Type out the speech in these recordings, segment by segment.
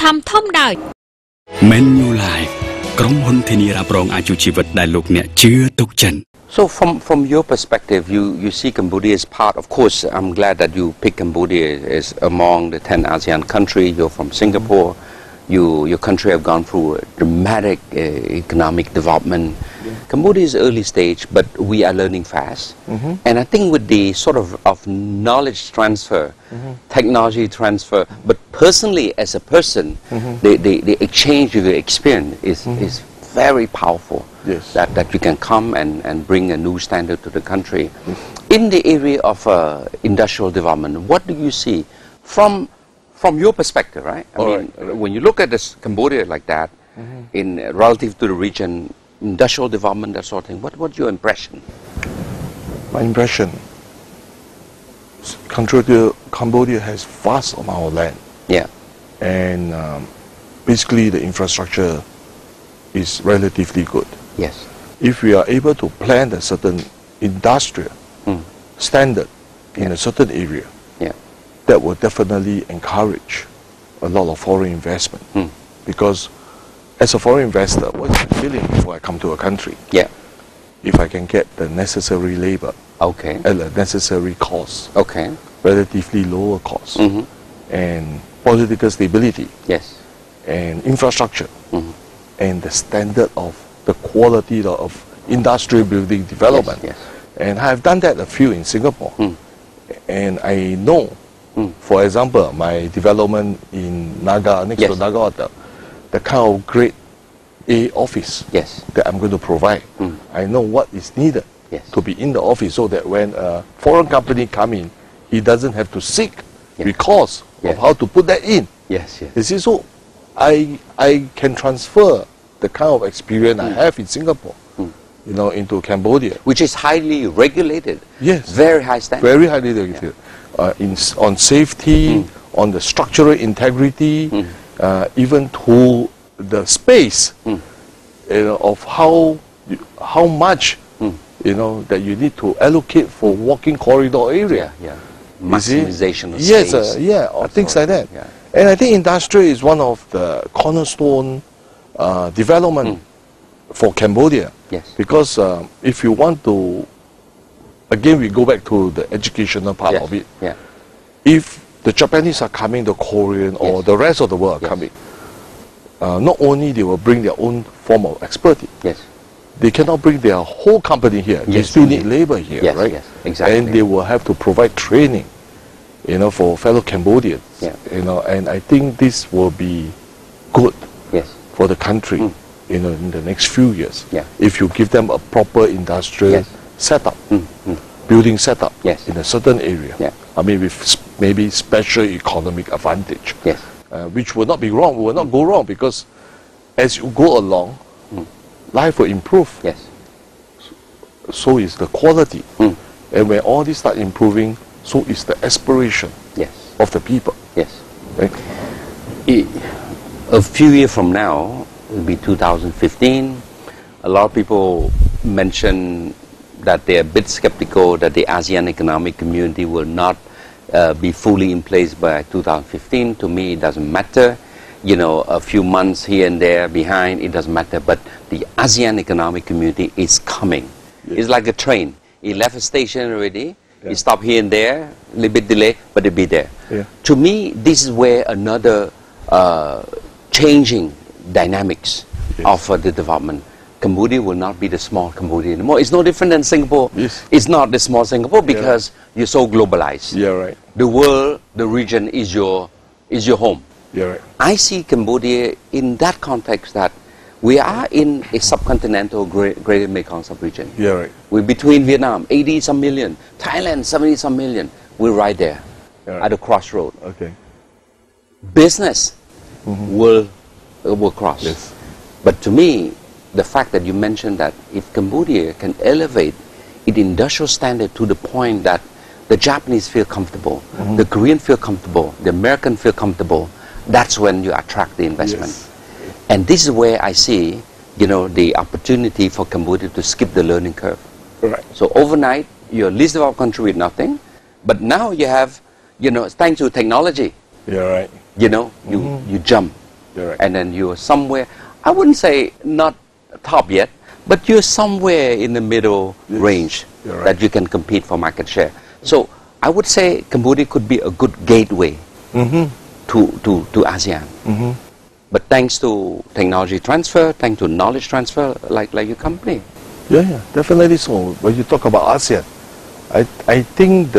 ធម្មធំដោយ Manulife ក្រុមហ៊ុនធានារ៉ាប់រងអាយុជីវិតដែលលោកអ្នកជឿទុកចិត្ត So from your perspective, you see Cambodia as part. Of course, I'm glad that you pick Cambodia as among the 10 ASEAN countries. You're from Singapore. Your country have gone through a dramatic economic development. Yeah. Cambodia is early stage, but we are learning fast. And I think with the sort of knowledge transfer, technology transfer, but personally as a person, the exchange of your experience is very powerful. Yes. That you can come and bring a new standard to the country. In the area of industrial development, what do you see from your perspective, right? I mean, when you look at this Cambodia like that, in relative to the region, industrial development, that sort of thing, what's your impression? My impression, Cambodia has vast amount of land. Yeah. And basically the infrastructure is relatively good. Yes. If we are able to plant a certain industrial standard in a certain area, that will definitely encourage a lot of foreign investment. Because as a foreign investor, what's the feeling before I come to a country? Yeah. If I can get the necessary labor at the necessary cost, relatively lower cost, and political stability, and infrastructure, and the standard of the quality of industrial building development. And I have done that a few in Singapore. And I know, for example, my development in Naga, next to Naga Hotel, the kind of grade A office that I'm going to provide. I know what is needed to be in the office so that when a foreign company come in, he doesn't have to seek because of how to put that in. You see, so I can transfer the kind of experience I have in Singapore, you know, into Cambodia. Which is highly regulated. Yes. Very high standard. Very highly regulated. On safety, on the structural integrity, even to the space, you know, of how much, you know, that you need to allocate for walking corridor area. Maximization of space. Things like that. And I think industry is one of the cornerstone development for Cambodia. Because if you want to, again we go back to the educational part of it. If the Japanese are coming, the Korean or the rest of the world are coming, not only they will bring their own form of expertise, they cannot bring their whole company here. They still need labor here, right? Exactly. And they will have to provide training, you know, for fellow Cambodians. You know, and I think this will be good for the country, you know, in the next few years. If you give them a proper industrial setup, building setup in a certain area. I mean, with maybe special economic advantage, which will not be wrong, will not go wrong, because as you go along, life will improve. So is the quality. And when all this start improving, so is the aspiration of the people. Right? A few years from now, it will be 2015, a lot of people mention that they're a bit skeptical that the ASEAN Economic Community will not be fully in place by 2015. To me, it doesn't matter. You know, a few months here and there behind, it doesn't matter. But the ASEAN Economic Community is coming. It's like a train. It left a station already. It stopped here and there, a little bit delay, but it'll be there. To me, this is where another changing dynamics of the development. Cambodia will not be the small Cambodia anymore. It's no different than Singapore. It's not the small Singapore because you're so globalized. The world, the region is your home. I see Cambodia in that context that we are in a subcontinental greater Mekong sub-region. We're between Vietnam, 80-some million, Thailand, 70-some million. We're right there at the crossroad. Business will cross. But to me, the fact that you mentioned that if Cambodia can elevate its industrial standard to the point that the Japanese feel comfortable, the Korean feel comfortable, the American feel comfortable, that's when you attract the investment. And this is where I see, you know, the opportunity for Cambodia to skip the learning curve. So overnight, you're a least developed country with nothing, but now you have, you know, thanks to technology, you know, you jump And then you're somewhere, I wouldn't say not top yet, but you're somewhere in the middle range that you can compete for market share. So I would say Cambodia could be a good gateway to ASEAN. But thanks to technology transfer, thanks to knowledge transfer, like your company. Yeah, definitely so. When you talk about ASEAN, I think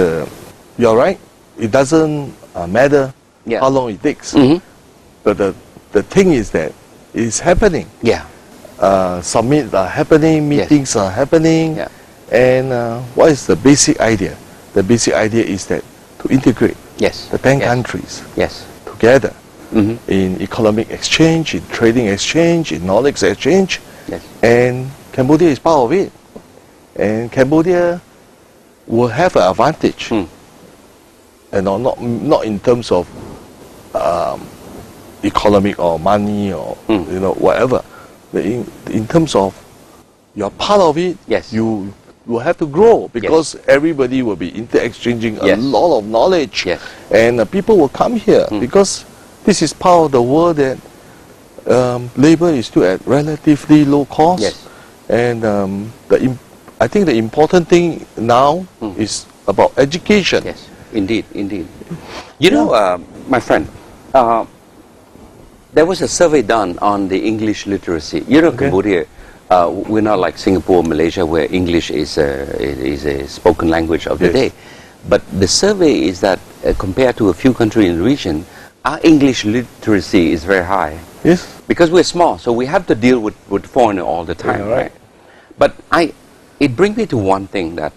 you're right. It doesn't matter how long it takes. But the thing is that it's happening. Summits are happening, meetings are happening. And what is the basic idea? The basic idea is that to integrate the 10 countries together in economic exchange, in trading exchange, in knowledge exchange. And Cambodia is part of it. And Cambodia will have an advantage. And not in terms of economic or money or whatever. But in terms of you're part of it, you will have to grow because everybody will be inter-exchanging a lot of knowledge. And people will come here because this is part of the world that labor is still at relatively low cost. And I think the important thing now is about education. Indeed. You know, my friend, there was a survey done on the English literacy. You know, Cambodia, we're not like Singapore, Malaysia, where English is a spoken language of the day. But the survey is that compared to a few countries in the region, our English literacy is very high. Because we're small, so we have to deal with foreigners all the time, right? But it brings me to one thing that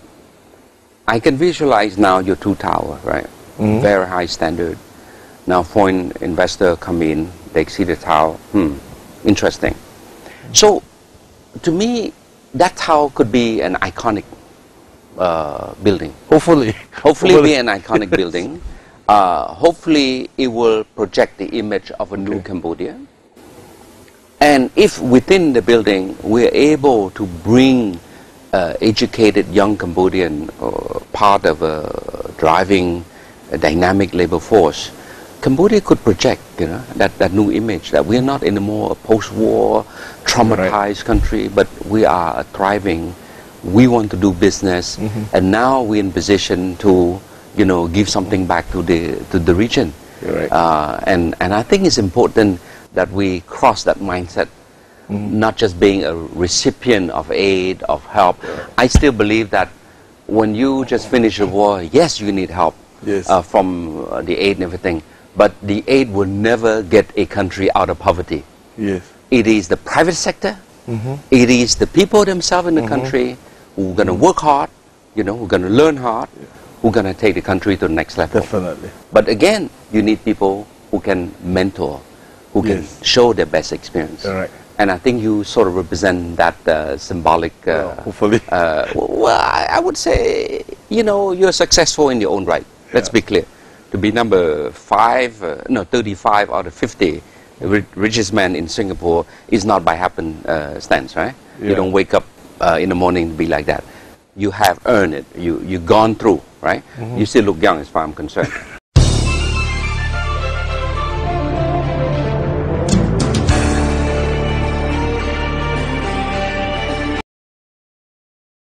I can visualize now your two towers, right? Very high standard. Now foreign investor come in, they see the tower, interesting. So to me, that tower could be an iconic building. Hopefully be an iconic building. Hopefully it will project the image of a new Cambodia. And if within the building we're able to bring educated young Cambodian part of a driving a dynamic labor force, Cambodia could project, that new image that we're not in a more post-war, traumatized country, but we are thriving. We want to do business, and now we're in position to, give something back to the region. And I think it's important that we cross that mindset, not just being a recipient of aid, of help. I still believe that when you just finish the war, yes, you need help from the aid and everything, but the aid will never get a country out of poverty. It is the private sector, it is the people themselves in the country who are going to work hard, who are going to learn hard, who are going to take the country to the next level. Definitely. But again, you need people who can mentor, who can show their best experience. And I think you sort of represent that symbolic... hopefully. Well, I would say, you're successful in your own right. Let's be clear. To be number 35 out of 50 richest man in Singapore is not by happenstance, right? You don't wake up in the morning to be like that. You have earned it. You've gone through, right? You still look young as far as I'm concerned.